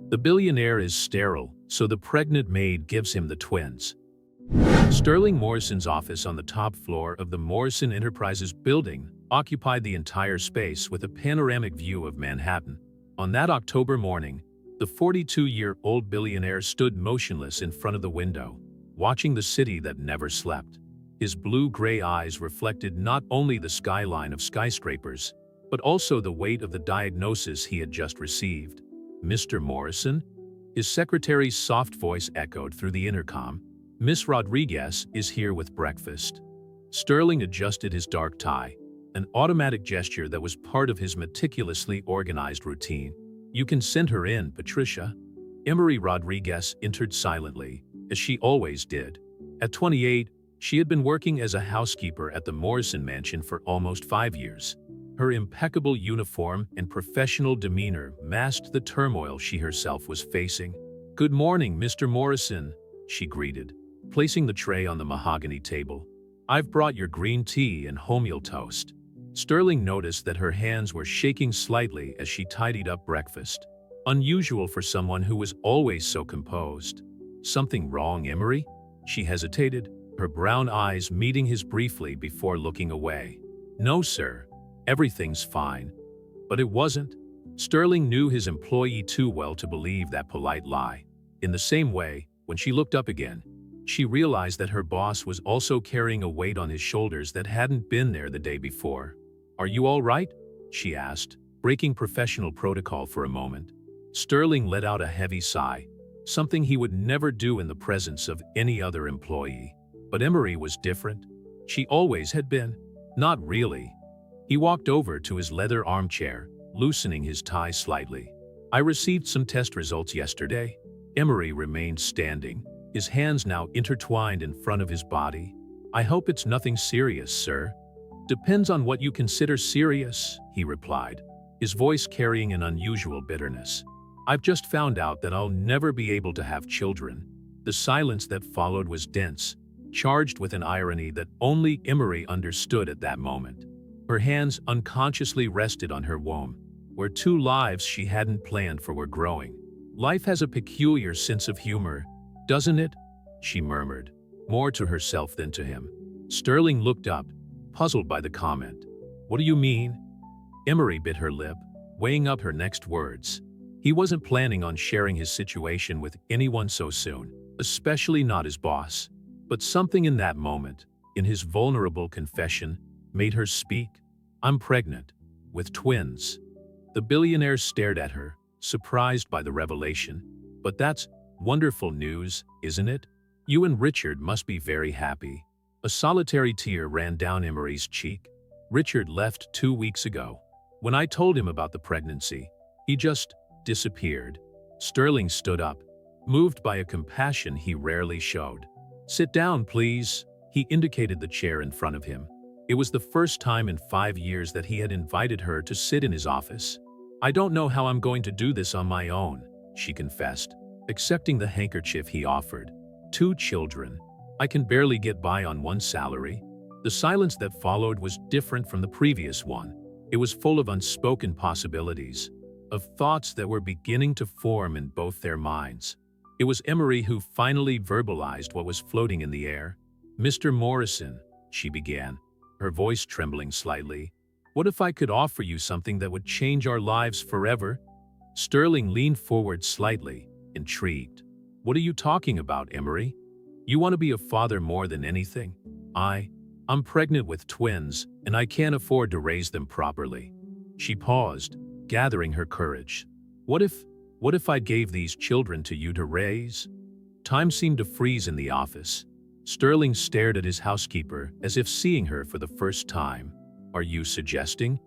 The billionaire is sterile, so the pregnant maid gives him the twins. Sterling Morrison's office on the top floor of the Morrison Enterprises building occupied the entire space with a panoramic view of Manhattan. On that October morning, the 42-year-old billionaire stood motionless in front of the window, watching the city that never slept. His blue-gray eyes reflected not only the skyline of skyscrapers, but also the weight of the diagnosis he had just received. "Mr. Morrison?" His secretary's soft voice echoed through the intercom. "Miss Rodriguez is here with breakfast." Sterling adjusted his dark tie, an automatic gesture that was part of his meticulously organized routine. "You can send her in, Patricia." Emery Rodriguez entered silently, as she always did. At 28, she had been working as a housekeeper at the Morrison mansion for almost 5 years. Her impeccable uniform and professional demeanor masked the turmoil she herself was facing. "Good morning, Mr. Morrison," she greeted, placing the tray on the mahogany table. "I've brought your green tea and wholemeal toast." Sterling noticed that her hands were shaking slightly as she tidied up breakfast, unusual for someone who was always so composed. "Something wrong, Emery?" She hesitated, her brown eyes meeting his briefly before looking away. "No, sir. Everything's fine." But it wasn't. Sterling knew his employee too well to believe that polite lie. In the same way, when she looked up again, she realized that her boss was also carrying a weight on his shoulders that hadn't been there the day before. "Are you all right?" she asked, breaking professional protocol for a moment. Sterling let out a heavy sigh, something he would never do in the presence of any other employee. But Emery was different. She always had been. Not really. He walked over to his leather armchair, loosening his tie slightly. "I received some test results yesterday." Emery remained standing, his hands now intertwined in front of his body. "I hope it's nothing serious, sir." "Depends on what you consider serious," he replied, his voice carrying an unusual bitterness. "I've just found out that I'll never be able to have children." The silence that followed was dense, charged with an irony that only Emery understood at that moment. Her hands unconsciously rested on her womb, where two lives she hadn't planned for were growing. "Life has a peculiar sense of humor, doesn't it?" she murmured, more to herself than to him. Sterling looked up, puzzled by the comment. "What do you mean?" Emery bit her lip, weighing up her next words. He wasn't planning on sharing his situation with anyone so soon, especially not his boss. But something in that moment, in his vulnerable confession, made her speak. "I'm pregnant, with twins." The billionaire stared at her, surprised by the revelation. "But that's wonderful news, isn't it? You and Richard must be very happy." A solitary tear ran down Emery's cheek. "Richard left 2 weeks ago. When I told him about the pregnancy, he just disappeared." Sterling stood up, moved by a compassion he rarely showed. "Sit down, please." He indicated the chair in front of him. It was the first time in 5 years that he had invited her to sit in his office. "I don't know how I'm going to do this on my own," she confessed, accepting the handkerchief he offered. "2 children. I can barely get by on one salary." The silence that followed was different from the previous one. It was full of unspoken possibilities, of thoughts that were beginning to form in both their minds. It was Emery who finally verbalized what was floating in the air. "Mr. Morrison," she began, her voice trembling slightly, "what if I could offer you something that would change our lives forever?" Sterling leaned forward slightly, intrigued. "What are you talking about, Emery? You want to be a father more than anything?" I'm pregnant with twins, and I can't afford to raise them properly." She paused, gathering her courage. What if I gave these children to you to raise?" Time seemed to freeze in the office. Sterling stared at his housekeeper as if seeing her for the first time. "Are you suggesting?"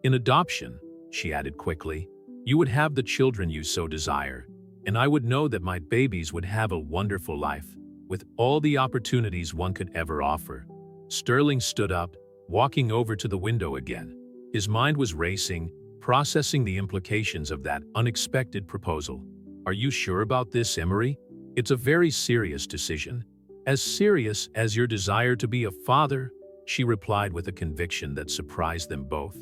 "In adoption," she added quickly. "You would have the children you so desire, and I would know that my babies would have a wonderful life, with all the opportunities one could ever offer." Sterling stood up, walking over to the window again. His mind was racing, processing the implications of that unexpected proposal. "Are you sure about this, Emery? It's a very serious decision." "As serious as your desire to be a father," she replied with a conviction that surprised them both.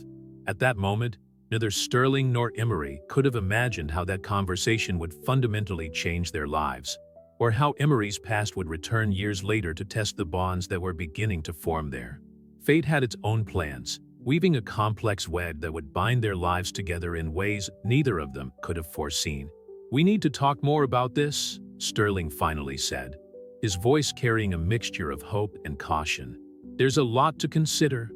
At that moment, Neither Sterling nor Emery could have imagined how that conversation would fundamentally change their lives, or how Emery's past would return years later to test the bonds that were beginning to form there. Fate had its own plans, weaving a complex web that would bind their lives together in ways neither of them could have foreseen. "We need to talk more about this," Sterling finally said, his voice carrying a mixture of hope and caution. "There's a lot to consider."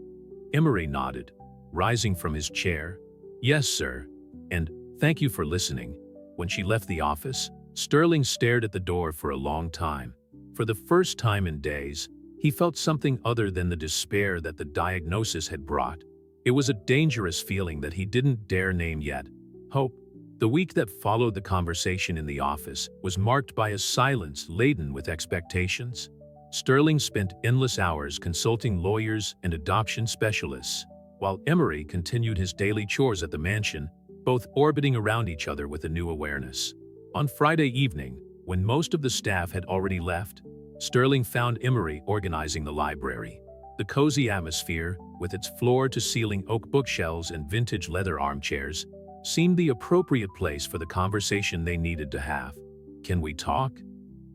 Emery nodded, rising from his chair. "Yes, sir. And thank you for listening." When she left the office, Sterling stared at the door for a long time. For the first time in days, he felt something other than the despair that the diagnosis had brought. It was a dangerous feeling that he didn't dare name yet: hope. The week that followed the conversation in the office was marked by a silence laden with expectations. Sterling spent endless hours consulting lawyers and adoption specialists, while Emery continued his daily chores at the mansion, both orbiting around each other with a new awareness. On Friday evening, when most of the staff had already left, Sterling found Emery organizing the library. The cozy atmosphere, with its floor-to-ceiling oak bookshelves and vintage leather armchairs, seemed the appropriate place for the conversation they needed to have. "Can we talk?"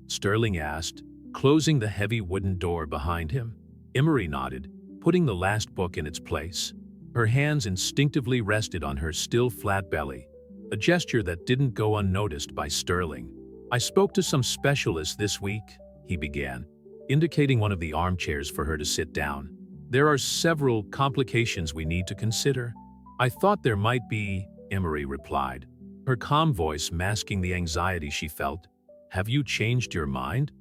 Sterling asked, closing the heavy wooden door behind him. Emery nodded, putting the last book in its place. Her hands instinctively rested on her still flat belly, a gesture that didn't go unnoticed by Sterling. "I spoke to some specialists this week," he began, indicating one of the armchairs for her to sit down. "There are several complications we need to consider." "I thought there might be," Emery replied, her calm voice masking the anxiety she felt. "Have you changed your mind?"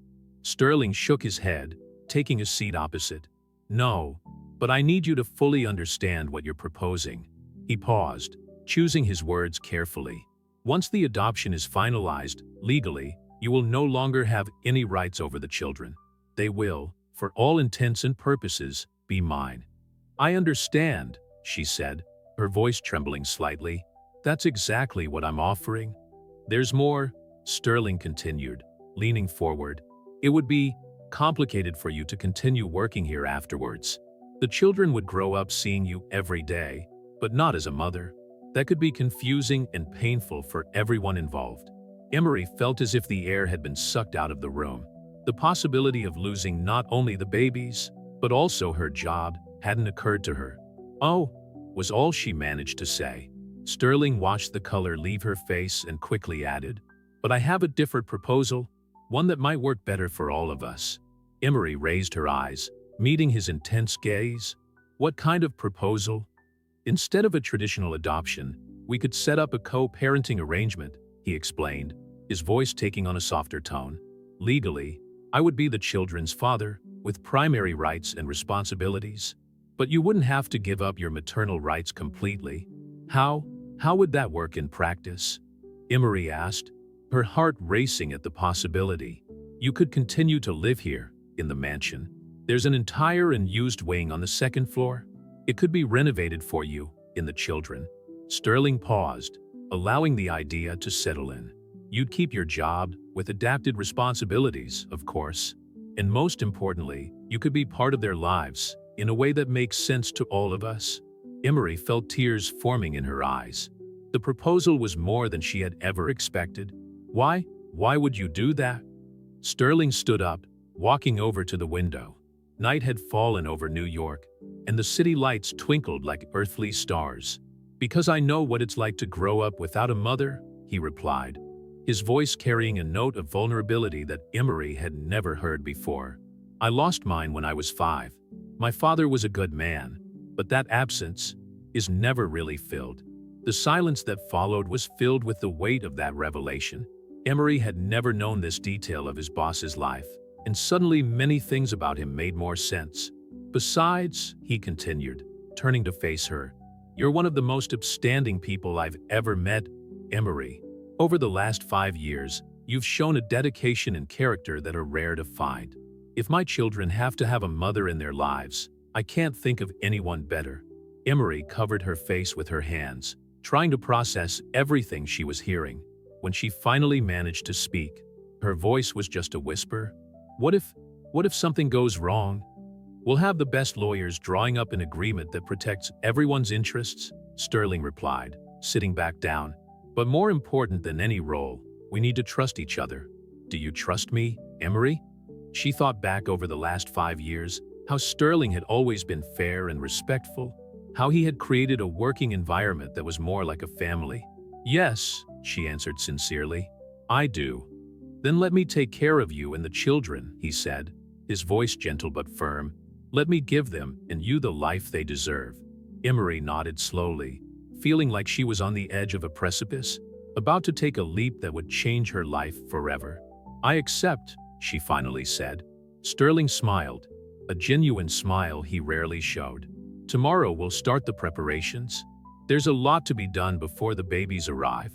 Sterling shook his head, taking a seat opposite. "No, but I need you to fully understand what you're proposing." He paused, choosing his words carefully. "Once the adoption is finalized, legally, you will no longer have any rights over the children. They will, for all intents and purposes, be mine." "I understand," she said, her voice trembling slightly. "That's exactly what I'm offering." "There's more," Sterling continued, leaning forward. "It would be complicated for you to continue working here afterwards. The children would grow up seeing you every day, but not as a mother. That could be confusing and painful for everyone involved." Emery felt as if the air had been sucked out of the room. The possibility of losing not only the babies, but also her job, hadn't occurred to her. "Oh," was all she managed to say. Sterling watched the color leave her face and quickly added, "But I have a different proposal, one that might work better for all of us." Emery raised her eyes, meeting his intense gaze. "What kind of proposal?" "Instead of a traditional adoption, we could set up a co-parenting arrangement," he explained, his voice taking on a softer tone. "Legally, I would be the children's father, with primary rights and responsibilities. But you wouldn't have to give up your maternal rights completely." How would that work in practice?" Emery asked, her heart racing at the possibility. "You could continue to live here, in the mansion. There's an entire unused wing on the second floor. It could be renovated for you, in the children." Sterling paused, allowing the idea to settle in. "You'd keep your job, with adapted responsibilities, of course. And most importantly, you could be part of their lives, in a way that makes sense to all of us." Emery felt tears forming in her eyes. The proposal was more than she had ever expected. Why would you do that?" Sterling stood up, walking over to the window. Night had fallen over New York, and the city lights twinkled like earthly stars. "Because I know what it's like to grow up without a mother," he replied, his voice carrying a note of vulnerability that Emery had never heard before. "I lost mine when I was 5. My father was a good man, but that absence is never really filled." The silence that followed was filled with the weight of that revelation. Emery had never known this detail of his boss's life, and suddenly many things about him made more sense. "Besides," he continued, turning to face her, "you're one of the most upstanding people I've ever met, Emery. Over the last 5 years, you've shown a dedication and character that are rare to find. If my children have to have a mother in their lives, I can't think of anyone better." Emery covered her face with her hands, trying to process everything she was hearing. When she finally managed to speak, her voice was just a whisper. What if something goes wrong? We'll have the best lawyers drawing up an agreement that protects everyone's interests," Sterling replied, sitting back down. But more important than any role, we need to trust each other. Do you trust me, Emery? She thought back over the last 5 years, how Sterling had always been fair and respectful, how he had created a working environment that was more like a family. Yes, she answered sincerely. I do. Then let me take care of you and the children, he said, his voice gentle but firm. Let me give them and you the life they deserve. Emery nodded slowly, feeling like she was on the edge of a precipice, about to take a leap that would change her life forever. I accept, she finally said. Sterling smiled, a genuine smile he rarely showed. Tomorrow we'll start the preparations. There's a lot to be done before the babies arrive.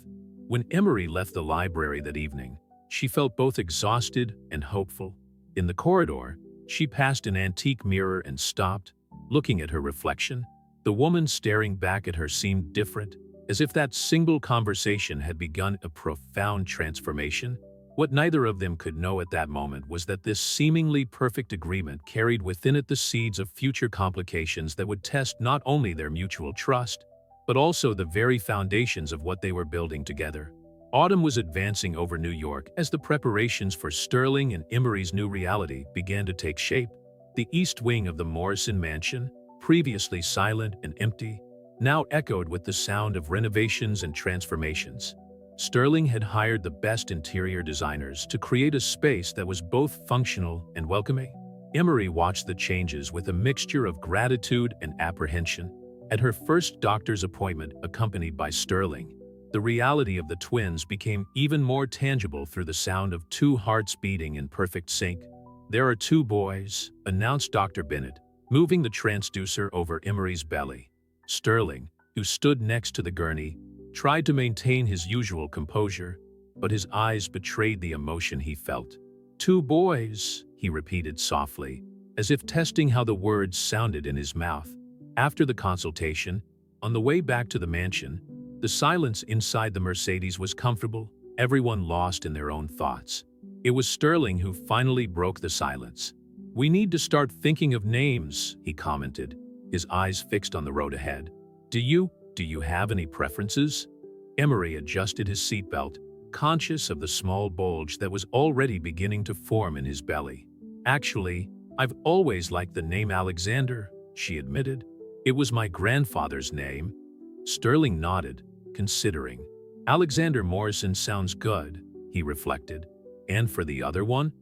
When Emery left the library that evening, she felt both exhausted and hopeful. In the corridor, she passed an antique mirror and stopped, looking at her reflection. The woman staring back at her seemed different, as if that single conversation had begun a profound transformation. What neither of them could know at that moment was that this seemingly perfect agreement carried within it the seeds of future complications that would test not only their mutual trust, but also the very foundations of what they were building together. Autumn was advancing over New York as the preparations for Sterling and Emery's new reality began to take shape. The east wing of the Morrison mansion, previously silent and empty, now echoed with the sound of renovations and transformations. Sterling had hired the best interior designers to create a space that was both functional and welcoming. Emery watched the changes with a mixture of gratitude and apprehension. At her first doctor's appointment accompanied by Sterling, the reality of the twins became even more tangible through the sound of 2 hearts beating in perfect sync. There are 2 boys, announced Dr. Bennett, moving the transducer over Emery's belly. Sterling, who stood next to the gurney, tried to maintain his usual composure, but his eyes betrayed the emotion he felt. 2 boys, he repeated softly, as if testing how the words sounded in his mouth. After the consultation, on the way back to the mansion, the silence inside the Mercedes was comfortable, everyone lost in their own thoughts. It was Sterling who finally broke the silence. We need to start thinking of names, he commented, his eyes fixed on the road ahead. Do you have any preferences? Emery adjusted his seatbelt, conscious of the small bulge that was already beginning to form in his belly. Actually, I've always liked the name Alexander, she admitted. It was my grandfather's name. Sterling nodded, considering. Alexander Morrison sounds good, he reflected. And for the other one?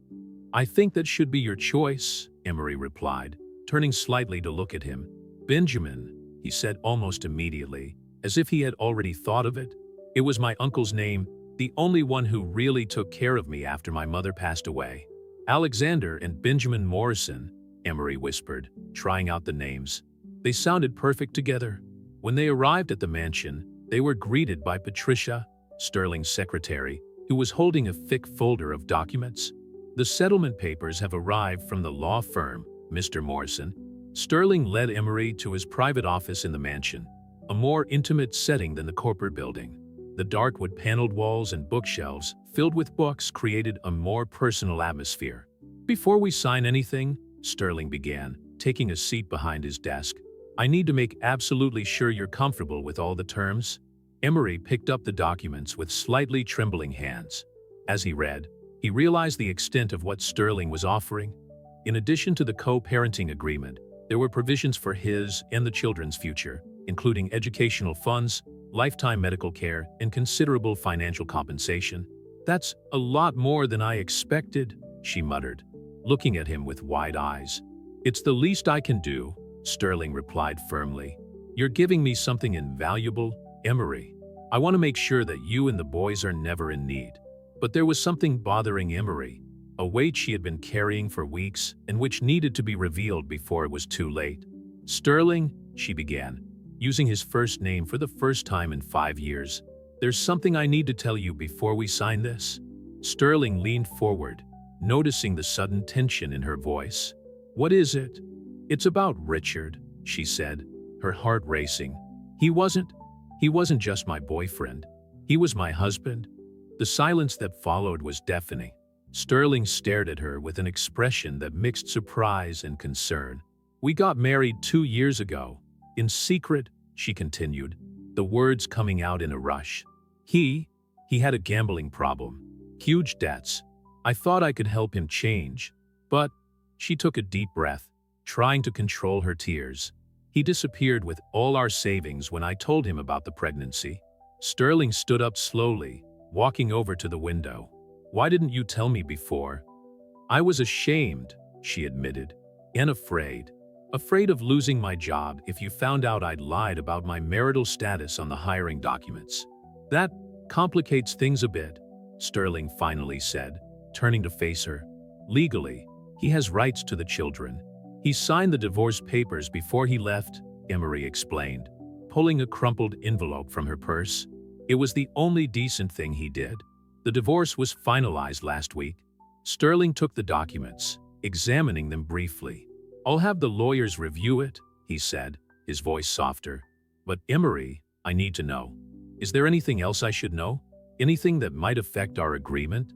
I think that should be your choice, Emery replied, turning slightly to look at him. Benjamin, he said almost immediately, as if he had already thought of it. It was my uncle's name, the only one who really took care of me after my mother passed away. Alexander and Benjamin Morrison, Emery whispered, trying out the names. They sounded perfect together. When they arrived at the mansion, they were greeted by Patricia, Sterling's secretary, who was holding a thick folder of documents. The settlement papers have arrived from the law firm, Mr. Morrison. Sterling led Emery to his private office in the mansion, a more intimate setting than the corporate building. The dark wood-paneled walls and bookshelves filled with books created a more personal atmosphere. Before we sign anything, Sterling began, taking a seat behind his desk. I need to make absolutely sure you're comfortable with all the terms. Emery picked up the documents with slightly trembling hands. As he read, he realized the extent of what Sterling was offering. In addition to the co-parenting agreement, there were provisions for his and the children's future, including educational funds, lifetime medical care, and considerable financial compensation. That's a lot more than I expected, she muttered, looking at him with wide eyes. It's the least I can do, Sterling replied firmly. You're giving me something invaluable, Emery. I want to make sure that you and the boys are never in need. But there was something bothering Emery, a weight she had been carrying for weeks and which needed to be revealed before it was too late. Sterling, she began, using his first name for the first time in 5 years. There's something I need to tell you before we sign this. Sterling leaned forward, noticing the sudden tension in her voice. What is it? It's about Richard, she said, her heart racing. He wasn't just my boyfriend. He was my husband. The silence that followed was deafening. Sterling stared at her with an expression that mixed surprise and concern. We got married 2 years ago. In secret, she continued, the words coming out in a rush. He had a gambling problem. Huge debts. I thought I could help him change, but she took a deep breath, trying to control her tears. He disappeared with all our savings when I told him about the pregnancy. Sterling stood up slowly, walking over to the window. Why didn't you tell me before? I was ashamed, she admitted, and afraid. Afraid of losing my job if you found out I'd lied about my marital status on the hiring documents. That complicates things a bit, Sterling finally said, turning to face her. Legally, he has rights to the children. He signed the divorce papers before he left, Emery explained, pulling a crumpled envelope from her purse. It was the only decent thing he did. The divorce was finalized last week. Sterling took the documents, examining them briefly. I'll have the lawyers review it, he said, his voice softer. But Emery, I need to know. Is there anything else I should know? Anything that might affect our agreement?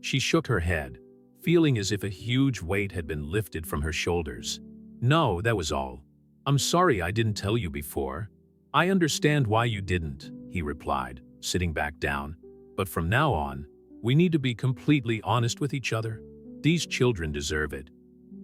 She shook her head, feeling as if a huge weight had been lifted from her shoulders. No, that was all. I'm sorry I didn't tell you before. I understand why you didn't, he replied, sitting back down. But from now on, we need to be completely honest with each other. These children deserve it.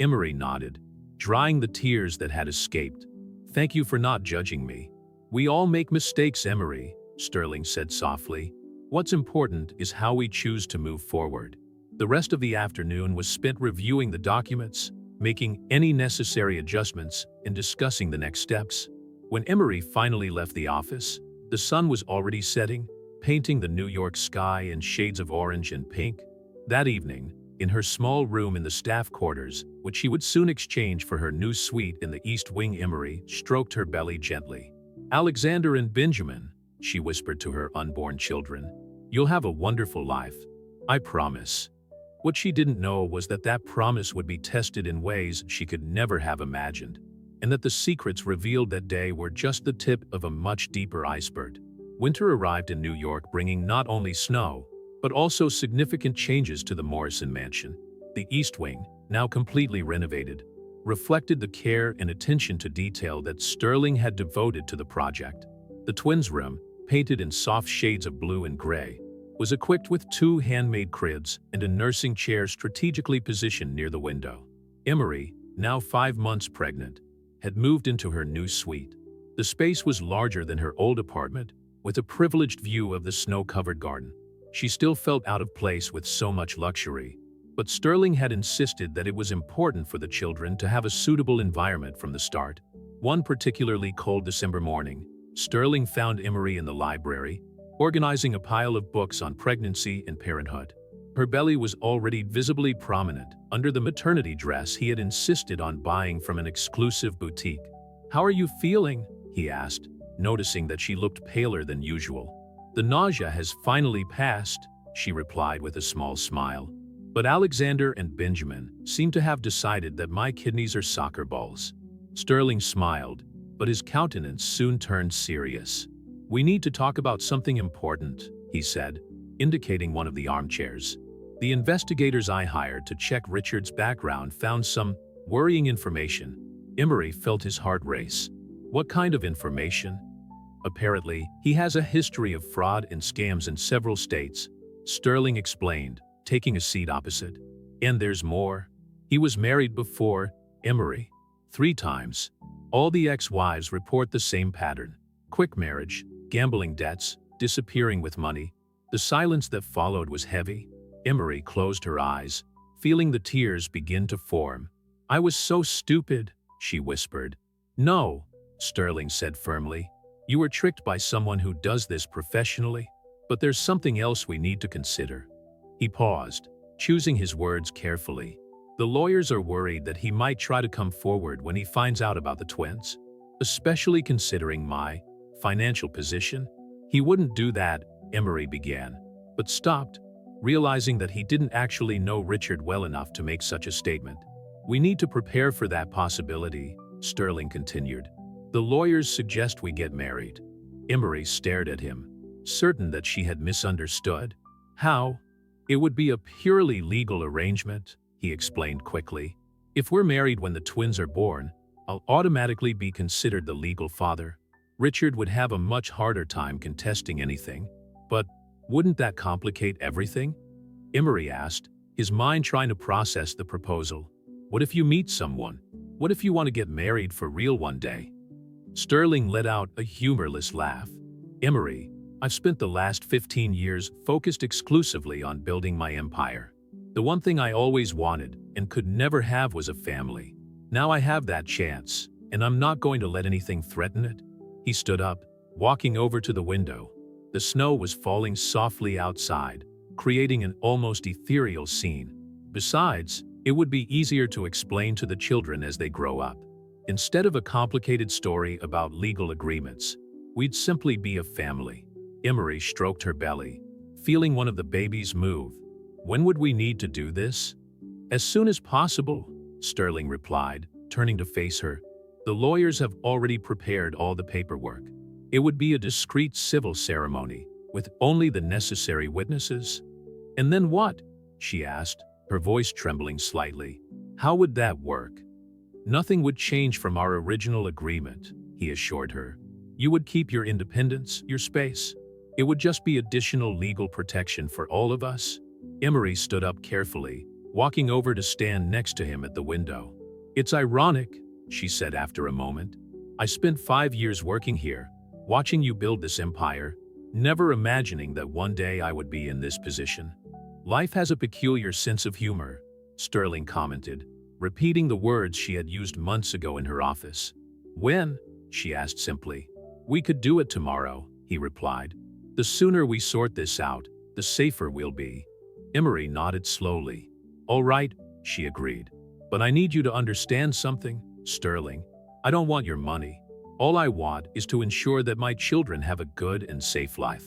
Emery nodded, drying the tears that had escaped. Thank you for not judging me. We all make mistakes, Emery, Sterling said softly. What's important is how we choose to move forward. The rest of the afternoon was spent reviewing the documents, making any necessary adjustments, and discussing the next steps. When Emery finally left the office, the sun was already setting, painting the New York sky in shades of orange and pink. That evening, in her small room in the staff quarters, which she would soon exchange for her new suite in the East Wing, Emery stroked her belly gently. Alexander and Benjamin, she whispered to her unborn children, you'll have a wonderful life. I promise. What she didn't know was that that promise would be tested in ways she could never have imagined, and that the secrets revealed that day were just the tip of a much deeper iceberg. Winter arrived in New York bringing not only snow, but also significant changes to the Morrison mansion. The East Wing, now completely renovated, reflected the care and attention to detail that Sterling had devoted to the project. The twins' room, painted in soft shades of blue and gray, was equipped with 2 handmade cribs and a nursing chair strategically positioned near the window. Emery, now 5 months pregnant, had moved into her new suite. The space was larger than her old apartment, with a privileged view of the snow-covered garden. She still felt out of place with so much luxury, but Sterling had insisted that it was important for the children to have a suitable environment from the start. One particularly cold December morning, Sterling found Emery in the library, organizing a pile of books on pregnancy and parenthood. Her belly was already visibly prominent under the maternity dress he had insisted on buying from an exclusive boutique. "How are you feeling?" he asked, noticing that she looked paler than usual. "The nausea has finally passed," she replied with a small smile. "But Alexander and Benjamin seem to have decided that my kidneys are soccer balls." Sterling smiled, but his countenance soon turned serious. "We need to talk about something important," he said, indicating one of the armchairs. "The investigators I hired to check Richard's background found some worrying information." Emery felt his heart race. "What kind of information?" "Apparently, he has a history of fraud and scams in several states," Sterling explained, taking a seat opposite. "And there's more. He was married before, Emery. 3 times. All the ex-wives report the same pattern. Quick marriage, gambling debts, disappearing with money." The silence that followed was heavy. Emery closed her eyes, feeling the tears begin to form. "I was so stupid," she whispered. "No," Sterling said firmly. "You were tricked by someone who does this professionally. But there's something else we need to consider." He paused, choosing his words carefully. "The lawyers are worried that he might try to come forward when he finds out about the twins, especially considering my financial position." "He wouldn't do that," Emery began, but stopped, realizing that he didn't actually know Richard well enough to make such a statement. "We need to prepare for that possibility," Sterling continued. "The lawyers suggest we get married." Emery stared at him, certain that she had misunderstood. "How?" "It would be a purely legal arrangement," he explained quickly. "If we're married when the twins are born, I'll automatically be considered the legal father. Richard would have a much harder time contesting anything. But wouldn't that complicate everything? Emery asked, his mind trying to process the proposal. What if you meet someone? What if you want to get married for real one day? Sterling let out a humorless laugh. Emery, I've spent the last 15 years focused exclusively on building my empire. The one thing I always wanted and could never have was a family. Now I have that chance, and I'm not going to let anything threaten it. He stood up, walking over to the window. The snow was falling softly outside, creating an almost ethereal scene. Besides, it would be easier to explain to the children as they grow up. Instead of a complicated story about legal agreements, we'd simply be a family. Emery stroked her belly, feeling one of the babies move. When would we need to do this? As soon as possible, Sterling replied, turning to face her. The lawyers have already prepared all the paperwork. It would be a discreet civil ceremony, with only the necessary witnesses. And then what? She asked, her voice trembling slightly. How would that work? Nothing would change from our original agreement, he assured her. You would keep your independence, your space. It would just be additional legal protection for all of us. Emery stood up carefully, walking over to stand next to him at the window. It's ironic, she said after a moment. I spent 5 years working here, watching you build this empire, never imagining that one day I would be in this position. Life has a peculiar sense of humor, Sterling commented, repeating the words she had used months ago in her office. When? She asked simply. We could do it tomorrow, he replied. The sooner we sort this out, the safer we'll be. Emery nodded slowly. All right, she agreed. But I need you to understand something, Sterling. I don't want your money. All I want is to ensure that my children have a good and safe life.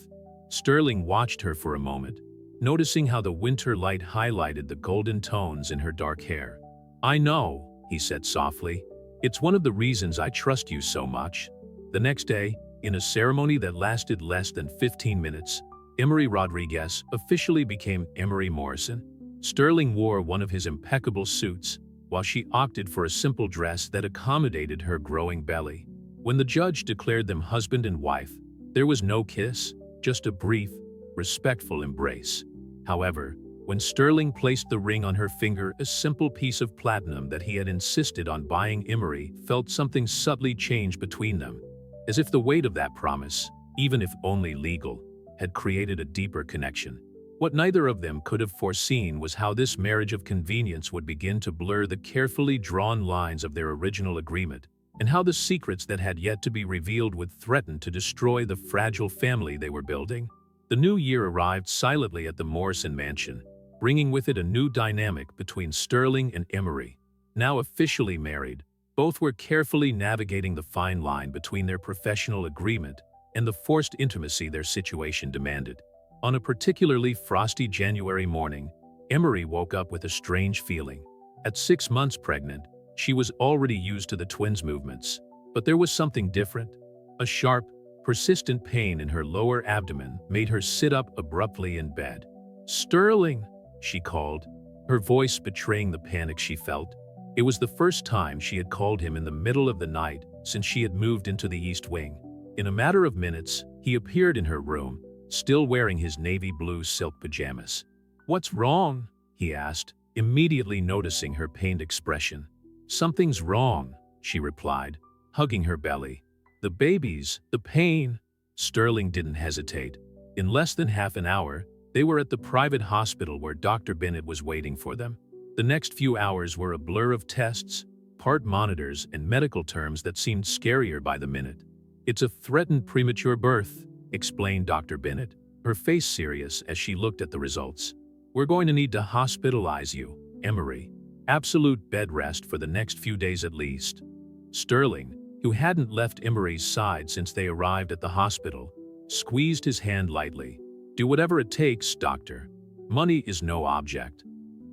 Sterling watched her for a moment, noticing how the winter light highlighted the golden tones in her dark hair. I know, he said softly. It's one of the reasons I trust you so much. The next day, in a ceremony that lasted less than 15 minutes, Emery Rodriguez officially became Emery Morrison. Sterling wore one of his impeccable suits, while she opted for a simple dress that accommodated her growing belly. When the judge declared them husband and wife, there was no kiss, just a brief, respectful embrace. However, when Sterling placed the ring on her finger, a simple piece of platinum that he had insisted on buying, Emery felt something subtly change between them, as if the weight of that promise, even if only legal, had created a deeper connection. What neither of them could have foreseen was how this marriage of convenience would begin to blur the carefully drawn lines of their original agreement, and how the secrets that had yet to be revealed would threaten to destroy the fragile family they were building. The new year arrived silently at the Morrison mansion, bringing with it a new dynamic between Sterling and Emery. Now officially married, both were carefully navigating the fine line between their professional agreement and the forced intimacy their situation demanded. On a particularly frosty January morning, Emery woke up with a strange feeling. At 6 months pregnant, she was already used to the twins' movements, but there was something different. A sharp, persistent pain in her lower abdomen made her sit up abruptly in bed. Sterling, she called, her voice betraying the panic she felt. It was the first time she had called him in the middle of the night since she had moved into the East Wing. In a matter of minutes, he appeared in her room, still wearing his navy blue silk pajamas. What's wrong? He asked, immediately noticing her pained expression. Something's wrong, she replied, hugging her belly. The babies, the pain. Sterling didn't hesitate. In less than half an hour, they were at the private hospital where Dr. Bennett was waiting for them. The next few hours were a blur of tests, heart monitors, and medical terms that seemed scarier by the minute. It's a threatened premature birth, explained Dr. Bennett, her face serious as she looked at the results. We're going to need to hospitalize you, Emery. Absolute bed rest for the next few days at least. Sterling, who hadn't left Emery's side since they arrived at the hospital, squeezed his hand lightly. Do whatever it takes, doctor. Money is no object.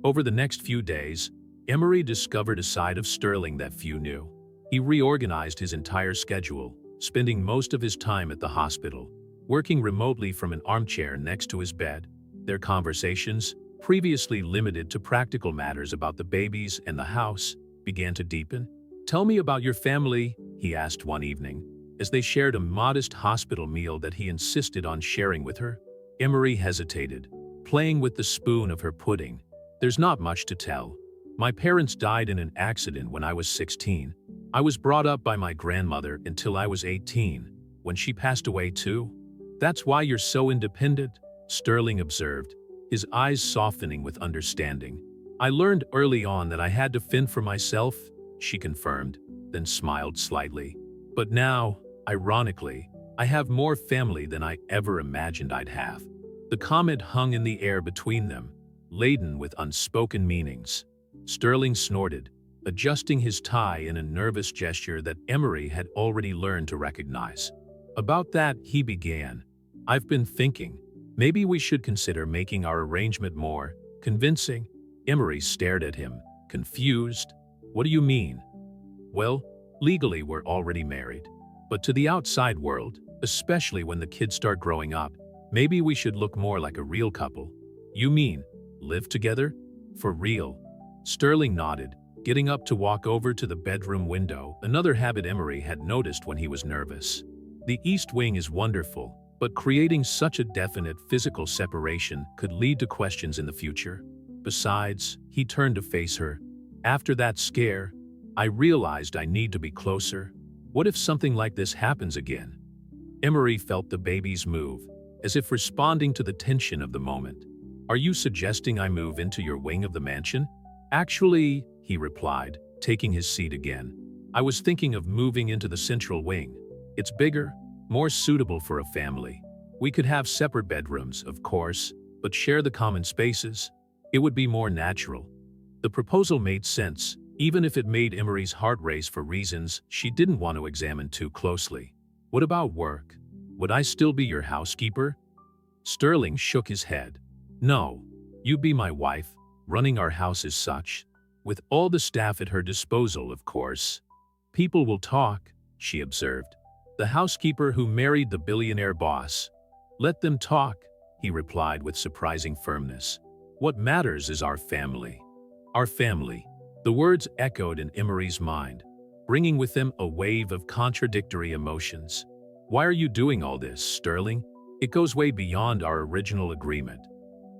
Over the next few days, Emery discovered a side of Sterling that few knew. He reorganized his entire schedule, spending most of his time at the hospital, working remotely from an armchair next to his bed. Their conversations, previously limited to practical matters about the babies and the house, began to deepen. Tell me about your family, he asked one evening. as they shared a modest hospital meal that he insisted on sharing with her. Emery hesitated, playing with the spoon of her pudding. There's not much to tell. My parents died in an accident when I was 16. I was brought up by my grandmother until I was 18, when she passed away too. That's why you're so independent, Sterling observed, his eyes softening with understanding. I learned early on that I had to fend for myself, she confirmed, then smiled slightly. But now, ironically, I have more family than I ever imagined I'd have. The comment hung in the air between them, laden with unspoken meanings. Sterling snorted, adjusting his tie in a nervous gesture that Emery had already learned to recognize. About that, he began. I've been thinking, maybe we should consider making our arrangement more convincing. Emery stared at him, confused. What do you mean? Well, legally we're already married. But to the outside world, especially when the kids start growing up, maybe we should look more like a real couple. You mean, live together? For real? Sterling nodded, getting up to walk over to the bedroom window, another habit Emery had noticed when he was nervous. The East Wing is wonderful, but creating such a definite physical separation could lead to questions in the future. Besides, he turned to face her. After that scare, I realized I need to be closer. What if something like this happens again? Emery felt the babies move, as if responding to the tension of the moment. Are you suggesting I move into your wing of the mansion? Actually, he replied, taking his seat again. I was thinking of moving into the central wing. It's bigger, more suitable for a family. We could have separate bedrooms, of course, but share the common spaces. It would be more natural. The proposal made sense, even if it made Emery's heart race for reasons she didn't want to examine too closely. What about work? Would I still be your housekeeper? Sterling shook his head. No, you'd be my wife, running our house as such, with all the staff at her disposal, of course. People will talk, she observed. The housekeeper who married the billionaire boss. Let them talk, he replied with surprising firmness. What matters is our family. Our family. The words echoed in Emery's mind, bringing with them a wave of contradictory emotions. Why are you doing all this, Sterling? It goes way beyond our original agreement.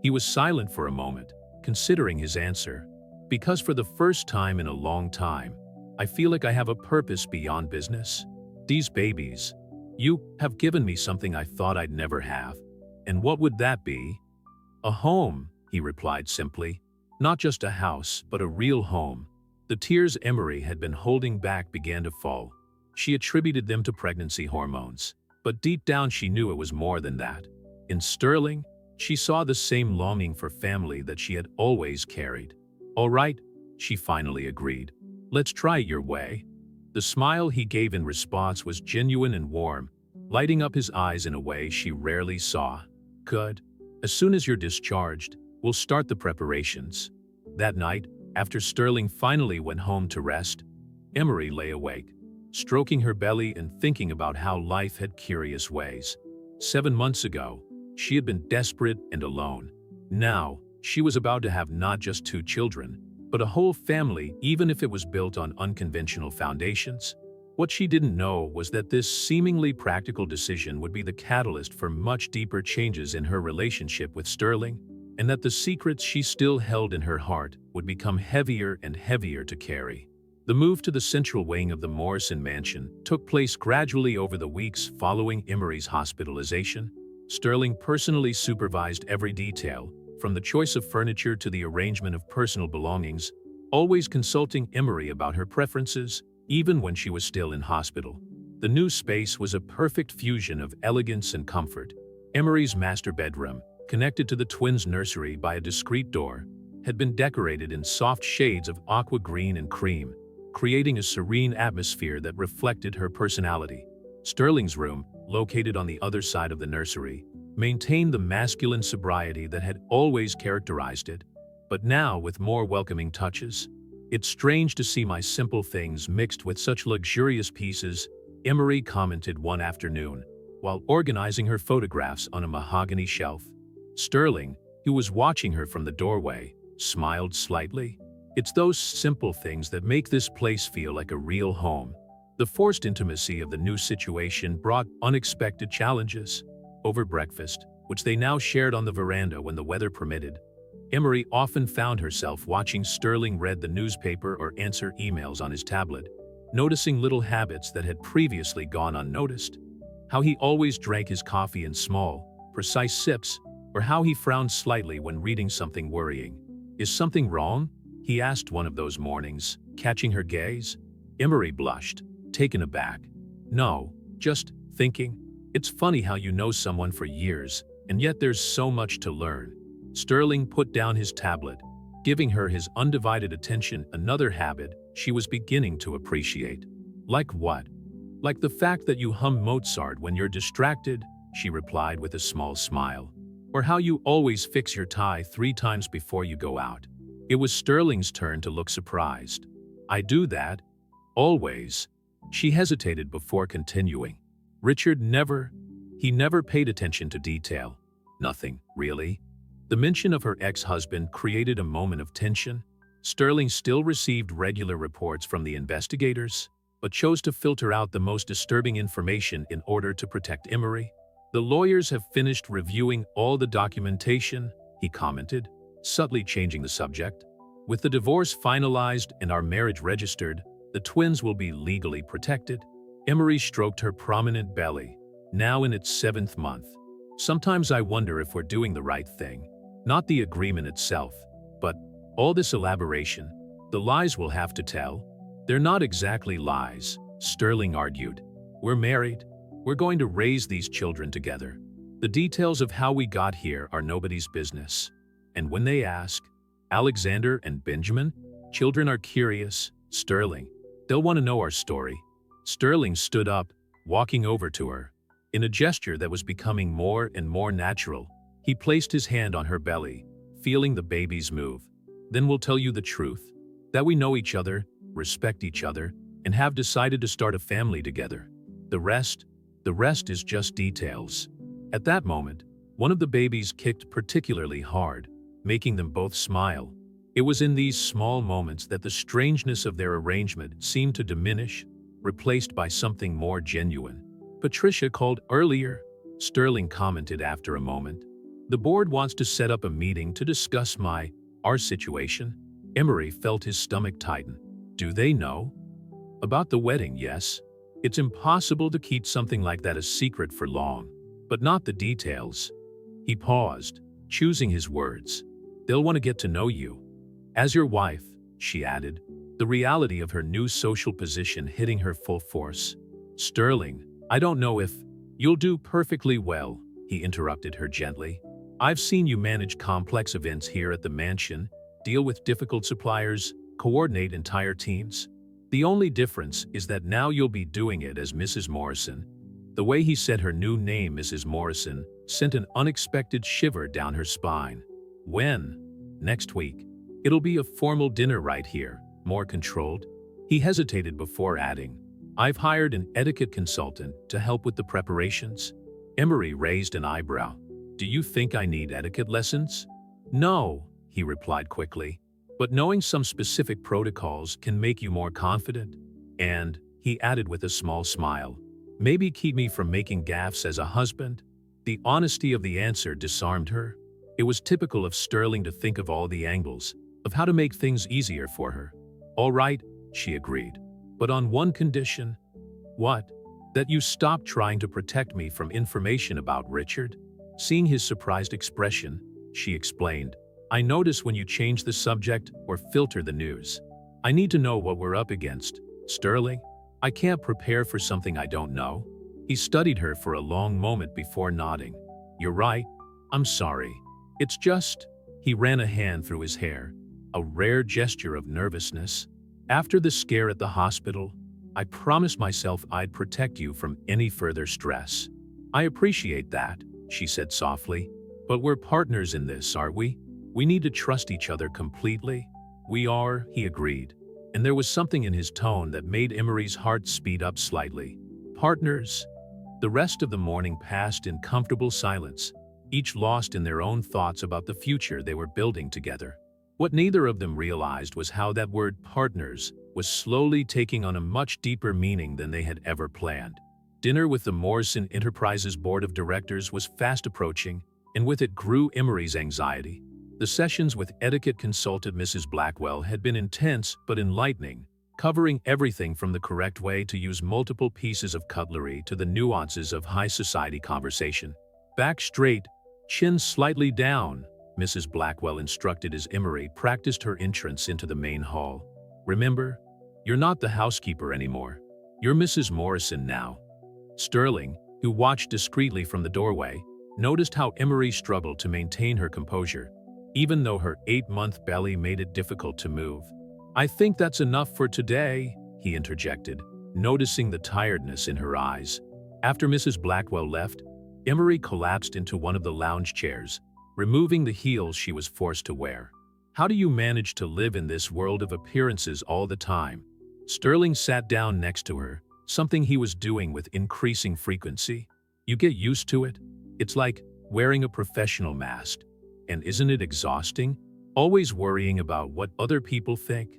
He was silent for a moment, considering his answer. Because for the first time in a long time, I feel like I have a purpose beyond business. These babies. You have given me something I thought I'd never have. And what would that be? A home, he replied simply. Not just a house, but a real home. The tears Emery had been holding back began to fall. She attributed them to pregnancy hormones, but deep down she knew it was more than that. In Sterling, she saw the same longing for family that she had always carried. All right, she finally agreed. Let's try it your way. The smile he gave in response was genuine and warm, lighting up his eyes in a way she rarely saw. Good. As soon as you're discharged, we'll start the preparations. That night, after Sterling finally went home to rest, Emery lay awake, stroking her belly and thinking about how life had curious ways. 7 months ago, she had been desperate and alone. Now, she was about to have not just 2 children, but a whole family, even if it was built on unconventional foundations. What she didn't know was that this seemingly practical decision would be the catalyst for much deeper changes in her relationship with Sterling, and that the secrets she still held in her heart would become heavier and heavier to carry. The move to the central wing of the Morrison mansion took place gradually over the weeks following Emery's hospitalization. Sterling personally supervised every detail, from the choice of furniture to the arrangement of personal belongings, always consulting Emery about her preferences, even when she was still in hospital. The new space was a perfect fusion of elegance and comfort. Emery's master bedroom, connected to the twins' nursery by a discreet door, had been decorated in soft shades of aqua green and cream, creating a serene atmosphere that reflected her personality. Sterling's room, located on the other side of the nursery, maintained the masculine sobriety that had always characterized it, but now with more welcoming touches. It's strange to see my simple things mixed with such luxurious pieces, Emery commented one afternoon, while organizing her photographs on a mahogany shelf. Sterling, who was watching her from the doorway, smiled slightly. It's those simple things that make this place feel like a real home. The forced intimacy of the new situation brought unexpected challenges. Over breakfast, which they now shared on the veranda when the weather permitted, Emery often found herself watching Sterling read the newspaper or answer emails on his tablet, noticing little habits that had previously gone unnoticed. How he always drank his coffee in small, precise sips, or how he frowned slightly when reading something worrying. "Is something wrong?" he asked one of those mornings, catching her gaze. Emery blushed, taken aback. "No, just thinking. It's funny how you know someone for years, and yet there's so much to learn." Sterling put down his tablet, giving her his undivided attention, another habit she was beginning to appreciate. "Like what?" "Like the fact that you hum Mozart when you're distracted," she replied with a small smile. "Or how you always fix your tie 3 times before you go out." It was Sterling's turn to look surprised. "I do that. Always." She hesitated before continuing. "Richard he never paid attention to detail. Nothing, really." The mention of her ex-husband created a moment of tension. Sterling still received regular reports from the investigators, but chose to filter out the most disturbing information in order to protect Emery. "The lawyers have finished reviewing all the documentation," he commented, subtly changing the subject. "With the divorce finalized and our marriage registered, the twins will be legally protected." Emery stroked her prominent belly, now in its 7th month. "Sometimes I wonder if we're doing the right thing. Not the agreement itself, but all this elaboration, the lies we'll have to tell." "They're not exactly lies," Sterling argued. "We're married. We're going to raise these children together. The details of how we got here are nobody's business. And when they ask, Alexander and Benjamin, children are curious, Sterling. They'll want to know our story." Sterling stood up, walking over to her. In a gesture that was becoming more and more natural, he placed his hand on her belly, feeling the baby's move. "Then we'll tell you the truth. That we know each other, respect each other, and have decided to start a family together. The rest is just details." At that moment, one of the babies kicked particularly hard, making them both smile. It was in these small moments that the strangeness of their arrangement seemed to diminish, replaced by something more genuine. "Patricia called earlier," Sterling commented after a moment. "The board wants to set up a meeting to discuss our situation." Emery felt his stomach tighten. "Do they know?" "About the wedding, yes. It's impossible to keep something like that a secret for long, but not the details." He paused, choosing his words. "They'll want to get to know you as your wife," she added, the reality of her new social position hitting her full force. "Sterling, I don't know if you'll do perfectly well," he interrupted her gently. "I've seen you manage complex events here at the mansion, deal with difficult suppliers, coordinate entire teams. The only difference is that now you'll be doing it as Mrs. Morrison." The way he said her new name, Mrs. Morrison, sent an unexpected shiver down her spine. "When?" "Next week. It'll be a formal dinner right here, more controlled." He hesitated before adding, "I've hired an etiquette consultant to help with the preparations." Emery raised an eyebrow. "Do you think I need etiquette lessons?" "No," he replied quickly, "but knowing some specific protocols can make you more confident. And," he added with a small smile, "maybe keep me from making gaffes as a husband." The honesty of the answer disarmed her. It was typical of Sterling to think of all the angles, of how to make things easier for her. "All right," she agreed, "but on one condition." "What?" "That you stop trying to protect me from information about Richard." Seeing his surprised expression, she explained, "I notice when you change the subject or filter the news. I need to know what we're up against, Sterling. I can't prepare for something I don't know." He studied her for a long moment before nodding. "You're right. I'm sorry. It's just..." He ran a hand through his hair, a rare gesture of nervousness. "After the scare at the hospital, I promised myself I'd protect you from any further stress." "I appreciate that," she said softly, "but we're partners in this, aren't we? We need to trust each other completely." "We are," he agreed, and there was something in his tone that made Emery's heart speed up slightly. "Partners." The rest of the morning passed in comfortable silence, each lost in their own thoughts about the future they were building together. What neither of them realized was how that word partners was slowly taking on a much deeper meaning than they had ever planned. Dinner with the Morrison Enterprises Board of Directors was fast approaching, and with it grew Emery's anxiety. The sessions with etiquette consultant Mrs. Blackwell had been intense but enlightening, covering everything from the correct way to use multiple pieces of cutlery to the nuances of high society conversation. Back straight, chin slightly down, Mrs. Blackwell instructed as Emery practiced her entrance into the main hall. Remember, you're not the housekeeper anymore. You're Mrs. Morrison now. Sterling, who watched discreetly from the doorway, noticed how Emery struggled to maintain her composure, even though her 8-month belly made it difficult to move. "I think that's enough for today," he interjected, noticing the tiredness in her eyes. After Mrs. Blackwell left, Emery collapsed into one of the lounge chairs, removing the heels she was forced to wear. "How do you manage to live in this world of appearances all the time?" Sterling sat down next to her, something he was doing with increasing frequency. "You get used to it. It's like wearing a professional mask. And isn't it exhausting? Always worrying about what other people think?"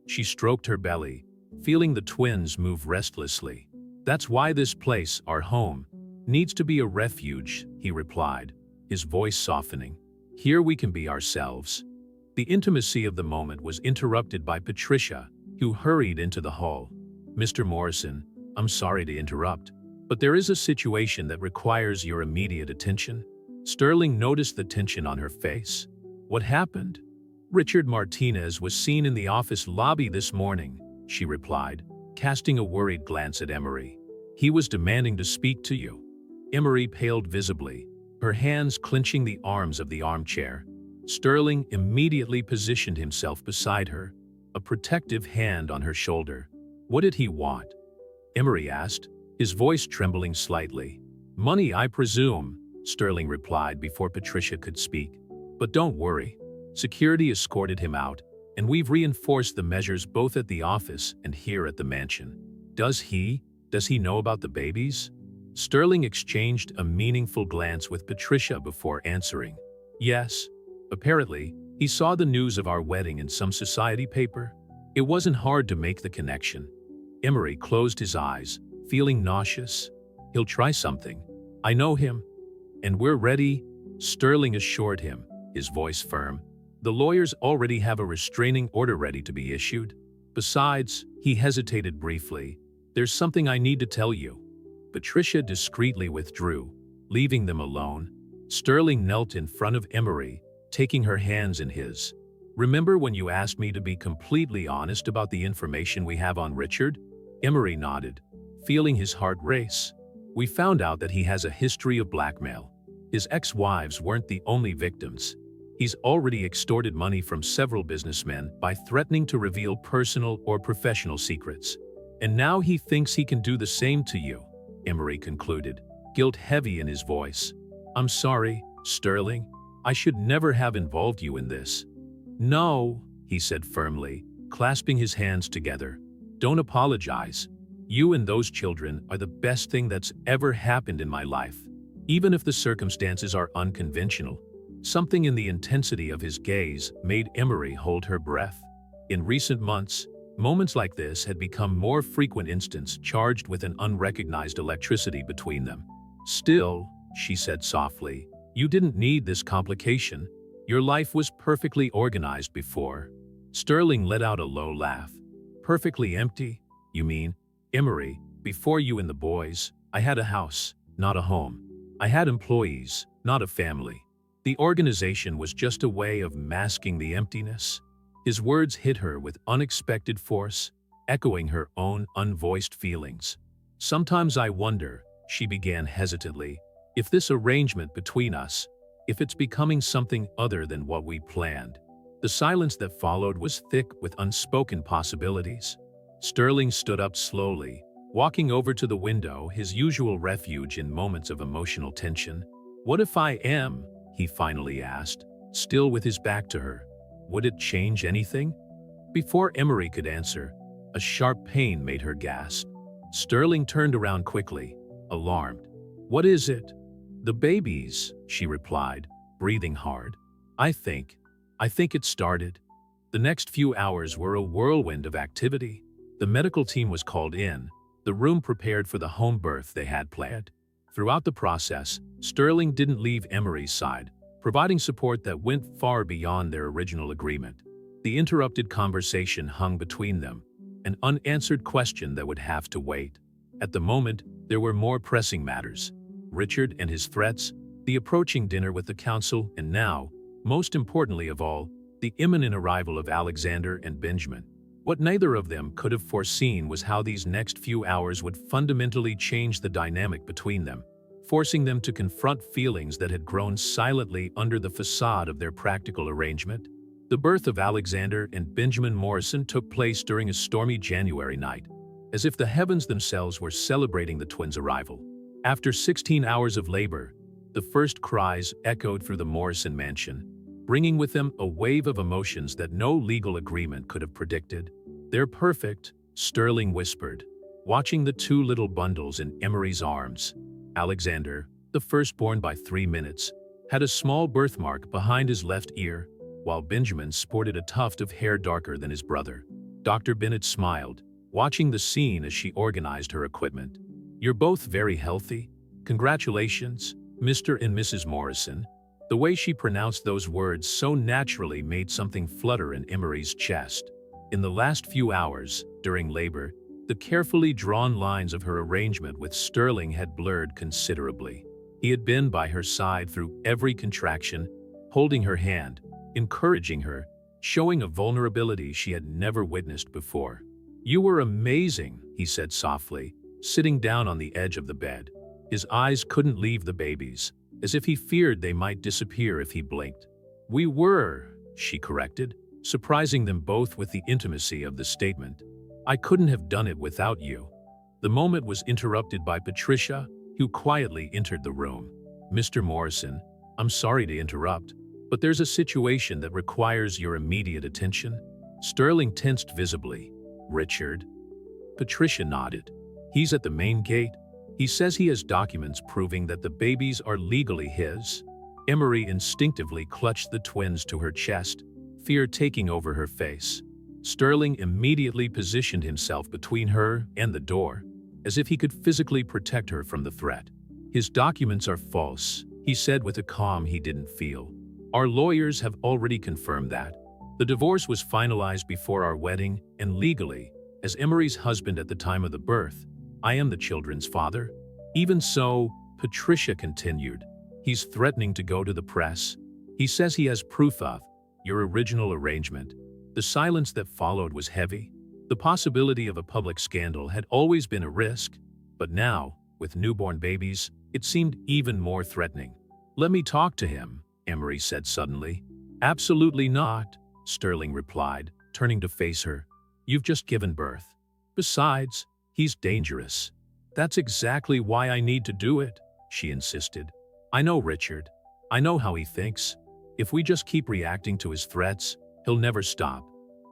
She stroked her belly, feeling the twins move restlessly. "That's why this place, our home, needs to be a refuge," he replied, his voice softening. "Here we can be ourselves." The intimacy of the moment was interrupted by Patricia, who hurried into the hall. "Mr. Morrison, I'm sorry to interrupt, but there is a situation that requires your immediate attention." Sterling noticed the tension on her face. "What happened?" "Richard Martinez was seen in the office lobby this morning," she replied, casting a worried glance at Emery. "He was demanding to speak to you." Emery paled visibly, her hands clenching the arms of the armchair. Sterling immediately positioned himself beside her, a protective hand on her shoulder. "What did he want?" Emery asked, his voice trembling slightly. "Money, I presume," Sterling replied before Patricia could speak. "But don't worry. Security escorted him out, and we've reinforced the measures both at the office and here at the mansion." Does he know about the babies?" Sterling exchanged a meaningful glance with Patricia before answering. "Yes. Apparently, he saw the news of our wedding in some society paper. It wasn't hard to make the connection." Emery closed his eyes, feeling nauseous. "He'll try something. I know him. And we're ready," Sterling assured him, his voice firm. "The lawyers already have a restraining order ready to be issued. Besides," he hesitated briefly, "there's something I need to tell you." Patricia discreetly withdrew, leaving them alone. Sterling knelt in front of Emery, taking her hands in his. "Remember when you asked me to be completely honest about the information we have on Richard?" Emery nodded, feeling his heart race. "We found out that he has a history of blackmail. His ex-wives weren't the only victims. He's already extorted money from several businessmen by threatening to reveal personal or professional secrets. And now he thinks he can do the same to you," Emery concluded, guilt heavy in his voice. "I'm sorry, Sterling. I should never have involved you in this." "No," he said firmly, clasping his hands together. "Don't apologize. You and those children are the best thing that's ever happened in my life. Even if the circumstances are unconventional." Something in the intensity of his gaze made Emery hold her breath. In recent months, moments like this had become more frequent, instants charged with an unrecognized electricity between them. "Still," she said softly, "you didn't need this complication. Your life was perfectly organized before." Sterling let out a low laugh. "Perfectly empty, you mean?" "Emery, before you and the boys, I had a house, not a home. I had employees, not a family. The organization was just a way of masking the emptiness." His words hit her with unexpected force, echoing her own unvoiced feelings. "Sometimes I wonder," she began hesitantly, "if this arrangement between us, if it's becoming something other than what we planned." The silence that followed was thick with unspoken possibilities. Sterling stood up slowly, walking over to the window, his usual refuge in moments of emotional tension. "What if I am?" he finally asked, still with his back to her. "Would it change anything?" Before Emery could answer, a sharp pain made her gasp. Sterling turned around quickly, alarmed. "What is it?" "The babies," she replied, breathing hard. I think it started." The next few hours were a whirlwind of activity. The medical team was called in, the room prepared for the home birth they had planned. Throughout the process, Sterling didn't leave Emery's side, providing support that went far beyond their original agreement. The interrupted conversation hung between them, an unanswered question that would have to wait. At the moment, there were more pressing matters: Richard and his threats, the approaching dinner with the council, and now, most importantly of all, the imminent arrival of Alexander and Benjamin. What neither of them could have foreseen was how these next few hours would fundamentally change the dynamic between them, forcing them to confront feelings that had grown silently under the facade of their practical arrangement. The birth of Alexander and Benjamin Morrison took place during a stormy January night, as if the heavens themselves were celebrating the twins' arrival. After 16 hours of labor, the first cries echoed through the Morrison mansion, bringing with them a wave of emotions that no legal agreement could have predicted. "They're perfect," Sterling whispered, watching the two little bundles in Emery's arms. Alexander, the firstborn by 3 minutes, had a small birthmark behind his left ear, while Benjamin sported a tuft of hair darker than his brother. Dr. Bennett smiled, watching the scene as she organized her equipment. "You're both very healthy. Congratulations, Mr. and Mrs. Morrison." The way she pronounced those words so naturally made something flutter in Emery's chest. In the last few hours, during labor, the carefully drawn lines of her arrangement with Sterling had blurred considerably. He had been by her side through every contraction, holding her hand, encouraging her, showing a vulnerability she had never witnessed before. "You were amazing," he said softly, sitting down on the edge of the bed. His eyes couldn't leave the babies, as if he feared they might disappear if he blinked. "We were," she corrected, surprising them both with the intimacy of the statement. "I couldn't have done it without you." The moment was interrupted by Patricia, who quietly entered the room. "Mr. Morrison, I'm sorry to interrupt, but there's a situation that requires your immediate attention." Sterling tensed visibly. "Richard?" Patricia nodded. "He's at the main gate. He says he has documents proving that the babies are legally his." Emery instinctively clutched the twins to her chest, fear taking over her face. Sterling immediately positioned himself between her and the door, as if he could physically protect her from the threat. "His documents are false," he said with a calm he didn't feel. "Our lawyers have already confirmed that. The divorce was finalized before our wedding, and legally, as Emery's husband at the time of the birth, I am the children's father. Even so," Patricia continued, "he's threatening to go to the press. He says he has proof of your original arrangement." The silence that followed was heavy. The possibility of a public scandal had always been a risk, but now, with newborn babies, it seemed even more threatening. "Let me talk to him," Emery said suddenly. "Absolutely not," Sterling replied, turning to face her. "You've just given birth. Besides, he's dangerous." "That's exactly why I need to do it," she insisted. "I know Richard. I know how he thinks. If we just keep reacting to his threats, he'll never stop."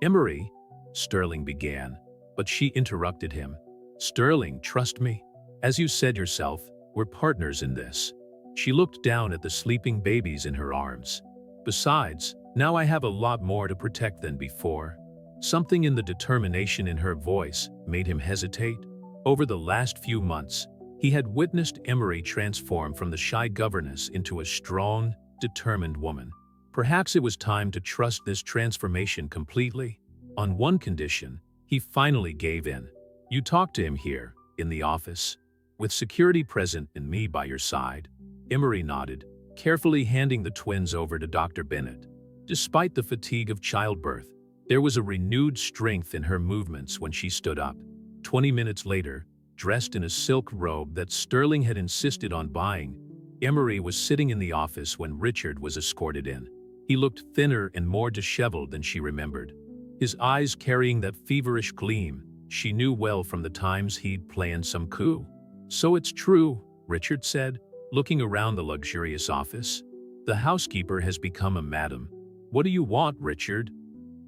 "Emery," Sterling began, but she interrupted him. "Sterling, trust me. As you said yourself, we're partners in this." She looked down at the sleeping babies in her arms. "Besides, now I have a lot more to protect than before." Something in the determination in her voice made him hesitate. Over the last few months, he had witnessed Emery transform from the shy governess into a strong, determined woman. Perhaps it was time to trust this transformation completely. On one condition, he finally gave in. "You talk to him here, in the office, with security present and me by your side." Emery nodded, carefully handing the twins over to Dr. Bennett. Despite the fatigue of childbirth, there was a renewed strength in her movements when she stood up. 20 minutes later, dressed in a silk robe that Sterling had insisted on buying, Emery was sitting in the office when Richard was escorted in. He looked thinner and more disheveled than she remembered, his eyes carrying that feverish gleam she knew well from the times he'd planned some coup. "So it's true," Richard said, looking around the luxurious office. "The housekeeper has become a madam. What do you want, Richard?"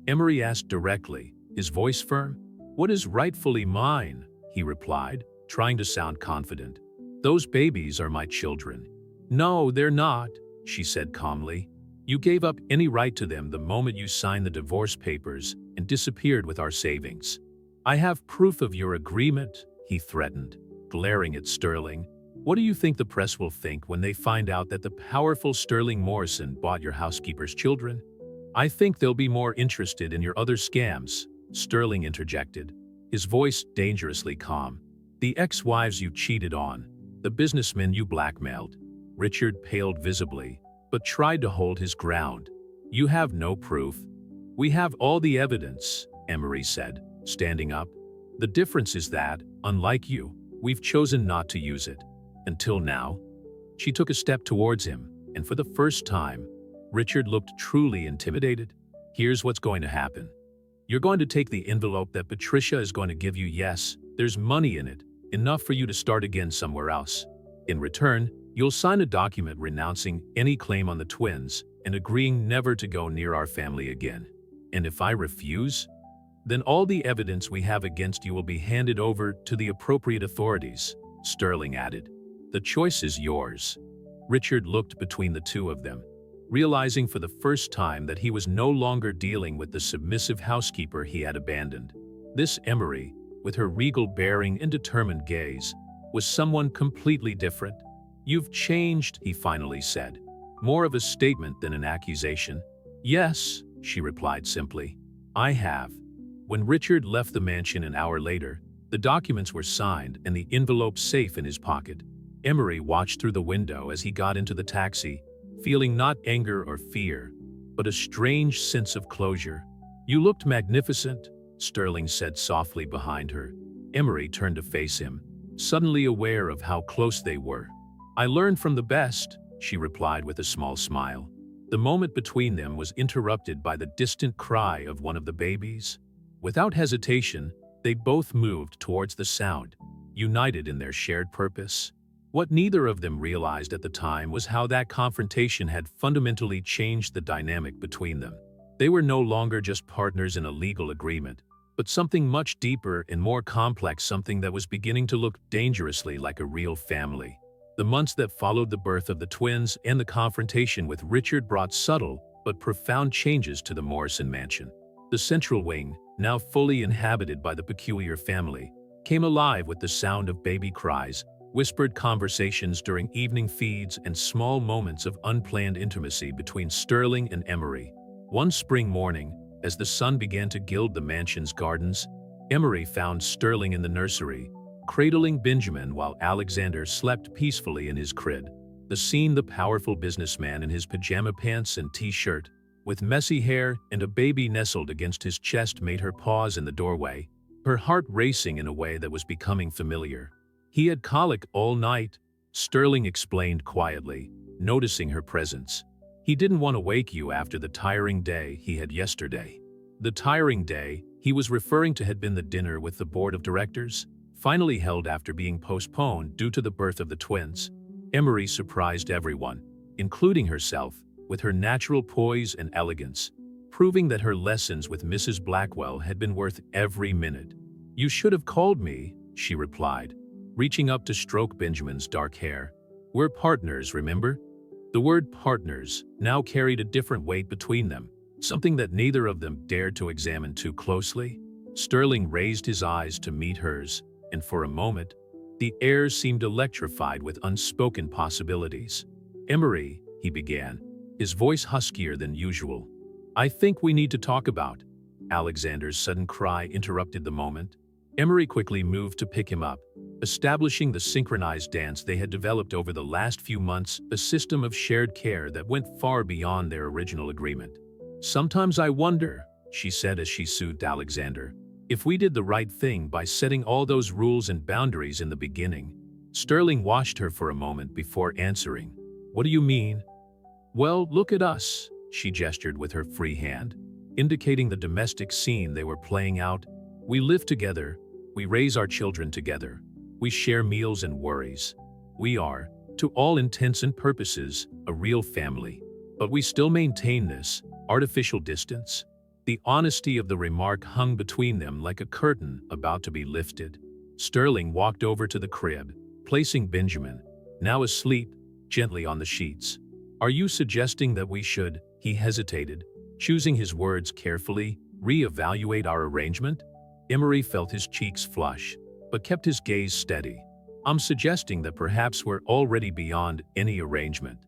Emery asked directly, his voice firm. "What is rightfully mine?" he replied, trying to sound confident. "Those babies are my children." "No, they're not," she said calmly. You gave up any right to them the moment you signed the divorce papers and disappeared with our savings. I have proof of your agreement, he threatened, glaring at Sterling. What do you think the press will think when they find out that the powerful Sterling Morrison bought your housekeeper's children? I think they'll be more interested in your other scams, Sterling interjected, his voice dangerously calm. The ex-wives you cheated on, the businessmen you blackmailed. Richard paled visibly, but tried to hold his ground. You have no proof. We have all the evidence, Emery said, standing up. The difference is that, unlike you, we've chosen not to use it. Until now. She took a step towards him, and for the first time, Richard looked truly intimidated. Here's what's going to happen. You're going to take the envelope that Patricia is going to give you. Yes, there's money in it, enough for you to start again somewhere else. In return, you'll sign a document renouncing any claim on the twins and agreeing never to go near our family again. And if I refuse, then all the evidence we have against you will be handed over to the appropriate authorities, Sterling added. The choice is yours. Richard looked between the two of them, realizing for the first time that he was no longer dealing with the submissive housekeeper he had abandoned. This Emery, with her regal bearing and determined gaze, was someone completely different. You've changed, he finally said, more of a statement than an accusation. Yes, she replied simply. I have. When Richard left the mansion an hour later, the documents were signed and the envelope safe in his pocket. Emery watched through the window as he got into the taxi, feeling not anger or fear, but a strange sense of closure. You looked magnificent, Sterling said softly behind her. Emery turned to face him, suddenly aware of how close they were. I learned from the best, she replied with a small smile. The moment between them was interrupted by the distant cry of one of the babies. Without hesitation, they both moved towards the sound, united in their shared purpose. What neither of them realized at the time was how that confrontation had fundamentally changed the dynamic between them. They were no longer just partners in a legal agreement, but something much deeper and more complex, something that was beginning to look dangerously like a real family. The months that followed the birth of the twins and the confrontation with Richard brought subtle but profound changes to the Morrison mansion. The central wing, now fully inhabited by the peculiar family, came alive with the sound of baby cries, whispered conversations during evening feeds, and small moments of unplanned intimacy between Sterling and Emery. One spring morning, as the sun began to gild the mansion's gardens, Emery found Sterling in the nursery, cradling Benjamin while Alexander slept peacefully in his crib. The scene, the powerful businessman in his pajama pants and t-shirt, with messy hair and a baby nestled against his chest, made her pause in the doorway, her heart racing in a way that was becoming familiar. He had colic all night, Sterling explained quietly, noticing her presence. He didn't want to wake you after the tiring day he had yesterday. The tiring day he was referring to had been the dinner with the board of directors, finally held after being postponed due to the birth of the twins. Emery surprised everyone, including herself, with her natural poise and elegance, proving that her lessons with Mrs. Blackwell had been worth every minute. You should have called me, she replied, reaching up to stroke Benjamin's dark hair. We're partners, remember? The word partners now carried a different weight between them, something that neither of them dared to examine too closely. Sterling raised his eyes to meet hers, and for a moment, the air seemed electrified with unspoken possibilities. Emery, he began, his voice huskier than usual. I think we need to talk about. Alexander's sudden cry interrupted the moment. Emery quickly moved to pick him up, establishing the synchronized dance they had developed over the last few months, a system of shared care that went far beyond their original agreement. Sometimes I wonder, she said as she soothed Alexander, if we did the right thing by setting all those rules and boundaries in the beginning. Sterling watched her for a moment before answering. What do you mean? Well, look at us, she gestured with her free hand, indicating the domestic scene they were playing out. We live together, we raise our children together, we share meals and worries. We are, to all intents and purposes, a real family. But we still maintain this artificial distance. The honesty of the remark hung between them like a curtain about to be lifted. Sterling walked over to the crib, placing Benjamin, now asleep, gently on the sheets. Are you suggesting that we should? He hesitated, choosing his words carefully. Re-evaluate our arrangement? Emery felt his cheeks flush, but kept his gaze steady. I'm suggesting that perhaps we're already beyond any arrangement.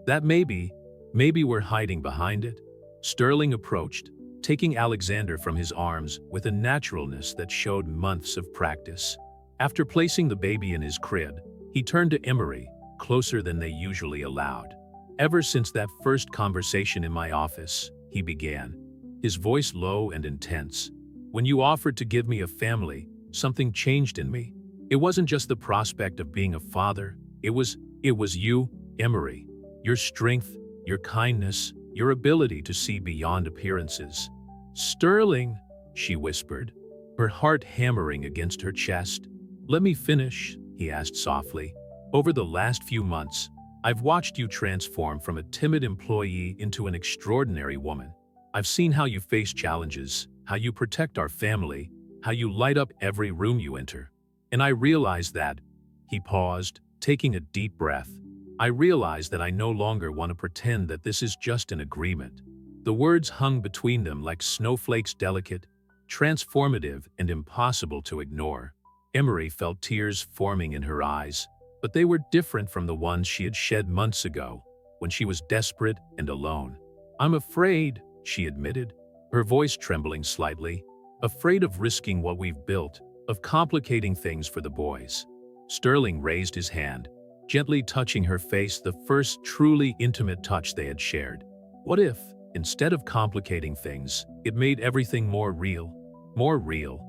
That maybe we're hiding behind it. Sterling approached, taking Alexander from his arms with a naturalness that showed months of practice. After placing the baby in his crib, he turned to Emery, closer than they usually allowed. Ever since that first conversation in my office, he began, his voice low and intense. When you offered to give me a family, something changed in me. It wasn't just the prospect of being a father. It was you, Emery. Your strength, your kindness, your ability to see beyond appearances. Sterling, she whispered, her heart hammering against her chest. Let me finish, he asked softly. Over the last few months, I've watched you transform from a timid employee into an extraordinary woman. I've seen how you face challenges, how you protect our family, how you light up every room you enter. And I realized that, he paused, taking a deep breath. I realized that I no longer want to pretend that this is just an agreement. The words hung between them like snowflakes, delicate, transformative, and impossible to ignore. Emery felt tears forming in her eyes, but they were different from the ones she had shed months ago, when she was desperate and alone. I'm afraid, she admitted, her voice trembling slightly, afraid of risking what we've built, of complicating things for the boys. Sterling raised his hand, gently touching her face, the first truly intimate touch they had shared. What if, instead of complicating things, it made everything more real? More real.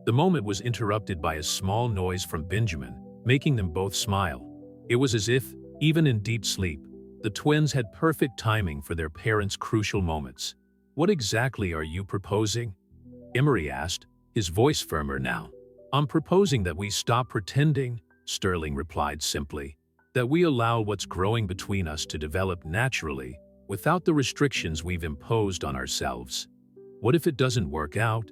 The moment was interrupted by a small noise from Benjamin, making them both smile. It was as if, even in deep sleep, the twins had perfect timing for their parents' crucial moments. What exactly are you proposing? Emery asked, his voice firmer now. I'm proposing that we stop pretending, Sterling replied simply, that we allow what's growing between us to develop naturally, without the restrictions we've imposed on ourselves. What if it doesn't work out?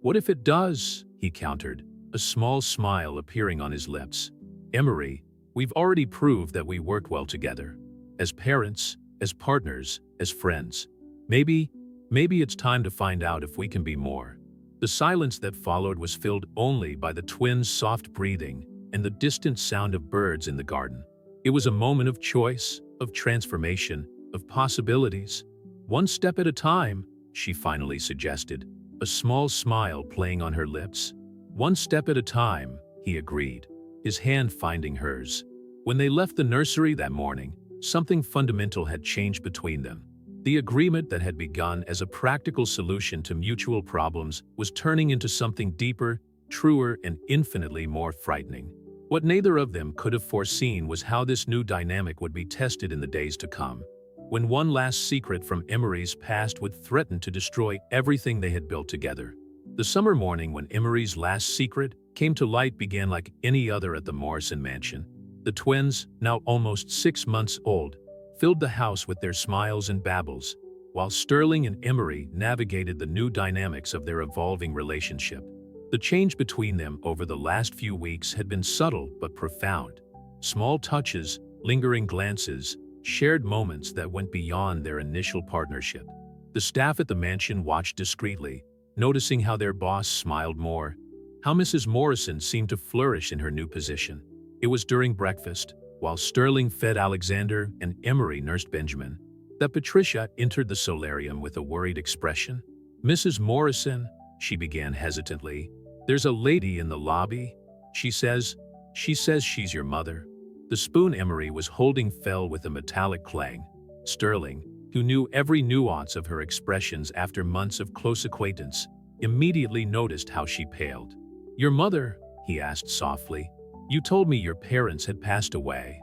What if it does? He countered, a small smile appearing on his lips. Emery, we've already proved that we work well together. As parents, as partners, as friends. Maybe it's time to find out if we can be more. The silence that followed was filled only by the twins' soft breathing and the distant sound of birds in the garden. It was a moment of choice, of transformation, of possibilities. One step at a time, she finally suggested, a small smile playing on her lips. One step at a time, he agreed, his hand finding hers. When they left the nursery that morning, something fundamental had changed between them. The agreement that had begun as a practical solution to mutual problems was turning into something deeper, truer, and infinitely more frightening. What neither of them could have foreseen was how this new dynamic would be tested in the days to come, when one last secret from Emery's past would threaten to destroy everything they had built together. The summer morning when Emery's last secret came to light began like any other at the Morrison mansion. The twins, now almost 6 months old, filled the house with their smiles and babbles, while Sterling and Emery navigated the new dynamics of their evolving relationship. The change between them over the last few weeks had been subtle but profound. Small touches, lingering glances, shared moments that went beyond their initial partnership. The staff at the mansion watched discreetly, noticing how their boss smiled more, how Mrs. Morrison seemed to flourish in her new position. It was during breakfast, while Sterling fed Alexander and Emery nursed Benjamin, that Patricia entered the solarium with a worried expression. Mrs. Morrison, she began hesitantly, there's a lady in the lobby. She says she's your mother. The spoon Emery was holding fell with a metallic clang. Sterling, who knew every nuance of her expressions after months of close acquaintance, immediately noticed how she paled. Your mother? He asked softly. You told me your parents had passed away.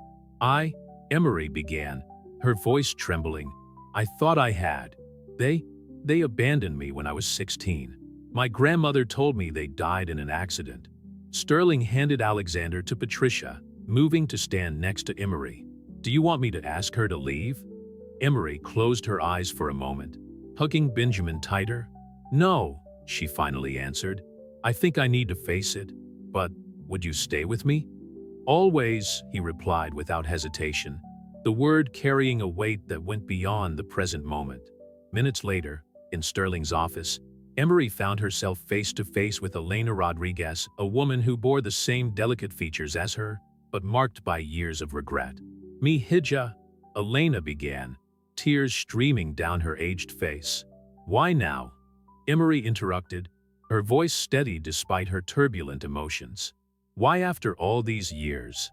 Emery began, her voice trembling. I thought I had. They abandoned me when I was 16. My grandmother told me they died in an accident. Sterling handed Alexander to Patricia, moving to stand next to Emery. Do you want me to ask her to leave? Emery closed her eyes for a moment, hugging Benjamin tighter. No, she finally answered. I think I need to face it, but would you stay with me? Always, he replied without hesitation. the word carrying a weight that went beyond the present moment. Minutes later, in Sterling's office, Emery found herself face to face with Elena Rodriguez, a woman who bore the same delicate features as her, but marked by years of regret. "Mi hija," Elena began, tears streaming down her aged face. "Why now?" Emery interrupted, her voice steady despite her turbulent emotions. "Why after all these years?"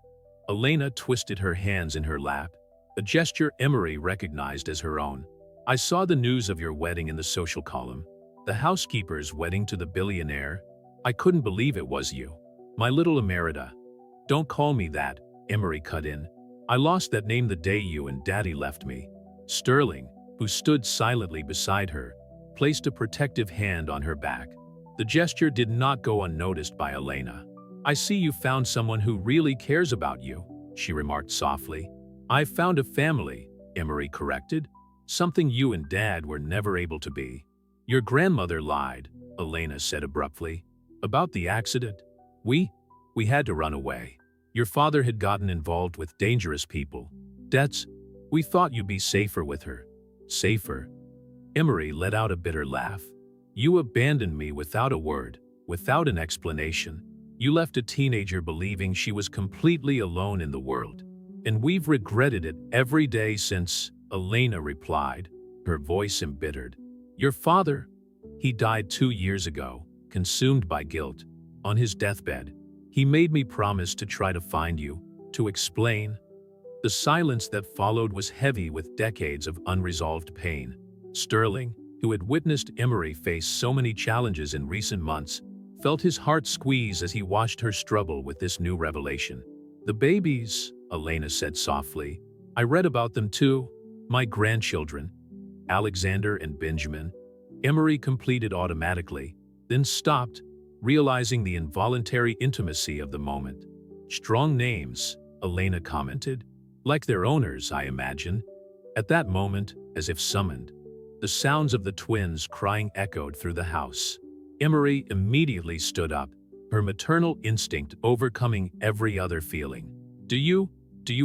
Elena twisted her hands in her lap, a gesture Emery recognized as her own. "I saw the news of your wedding in the social column. The housekeeper's wedding to the billionaire. I couldn't believe it was you. My little Emerita." "Don't call me that," Emery cut in. "I lost that name the day you and Daddy left me." Sterling, who stood silently beside her, placed a protective hand on her back. The gesture did not go unnoticed by Elena. "I see you found someone who really cares about you," she remarked softly. "I've found a family," Emery corrected. "Something you and Dad were never able to be." "Your grandmother lied," Elena said abruptly. "About the accident? We had to run away. Your father had gotten involved with dangerous people. Debts. We thought you'd be safer with her." "Safer?" Emery let out a bitter laugh. "You abandoned me without a word, without an explanation. You left a teenager believing she was completely alone in the world. And we've regretted it every day since," Elena replied, her voice embittered. "Your father? He died 2 years ago, consumed by guilt. On his deathbed, he made me promise to try to find you, to explain." The silence that followed was heavy with decades of unresolved pain. Sterling, who had witnessed Emery face so many challenges in recent months, felt his heart squeeze as he watched her struggle with this new revelation. "The babies," Elena said softly. "I read about them too. My grandchildren. Alexander and Benjamin." Emery completed automatically, then stopped, realizing the involuntary intimacy of the moment. "Strong names," Elena commented. "Like their owners, I imagine." At that moment, as if summoned, the sounds of the twins crying echoed through the house. Emery immediately stood up, her maternal instinct overcoming every other feeling. Do you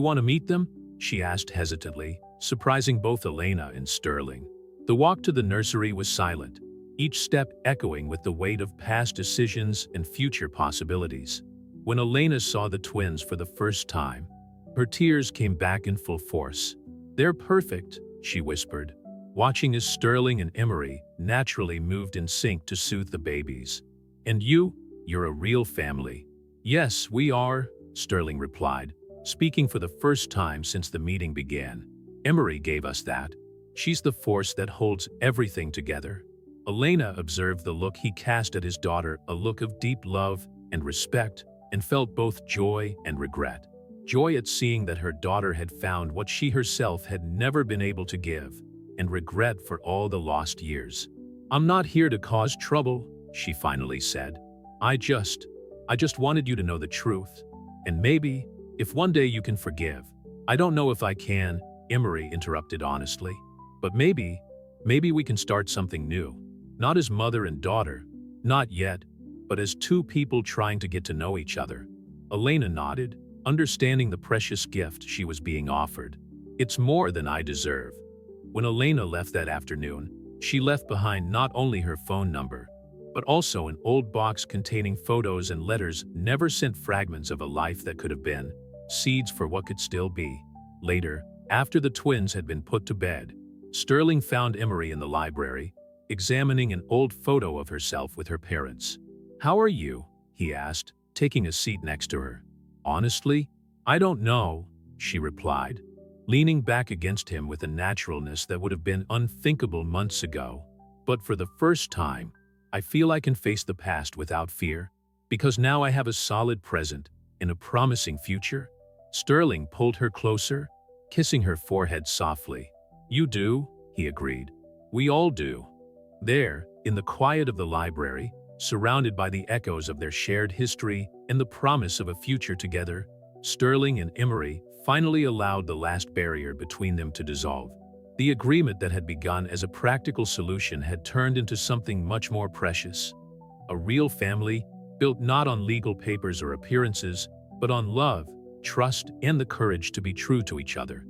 want to meet them?" she asked hesitantly, surprising both Elena and Sterling. The walk to the nursery was silent, each step echoing with the weight of past decisions and future possibilities. When Elena saw the twins for the first time, her tears came back in full force. "They're perfect," she whispered, watching as Sterling and Emery naturally moved in sync to soothe the babies. "And you're a real family." "Yes, we are," Sterling replied, speaking for the first time since the meeting began. "Emery gave us that. She's the force that holds everything together." Elena observed the look he cast at his daughter, a look of deep love and respect, and felt both joy and regret. Joy at seeing that her daughter had found what she herself had never been able to give, and regret for all the lost years. "I'm not here to cause trouble," she finally said. I just wanted you to know the truth. And maybe, if one day you can forgive." "I don't know if I can," Emery interrupted honestly. "But maybe we can start something new. Not as mother and daughter, not yet, but as two people trying to get to know each other." Elena nodded, understanding the precious gift she was being offered. "It's more than I deserve." When Elena left that afternoon, she left behind not only her phone number, but also an old box containing photos and letters never sent, fragments of a life that could have been, seeds for what could still be. Later, after the twins had been put to bed, Sterling found Emery in the library, examining an old photo of herself with her parents. "How are you?" he asked, taking a seat next to her. "Honestly, I don't know," she replied, leaning back against him with a naturalness that would have been unthinkable months ago. "But for the first time, I feel I can face the past without fear, because now I have a solid present and a promising future." Sterling pulled her closer, kissing her forehead softly. "You do," he agreed. "We all do." There, in the quiet of the library, surrounded by the echoes of their shared history and the promise of a future together, Sterling and Emery finally allowed the last barrier between them to dissolve. The agreement that had begun as a practical solution had turned into something much more precious. A real family, built not on legal papers or appearances, but on love, trust, and the courage to be true to each other.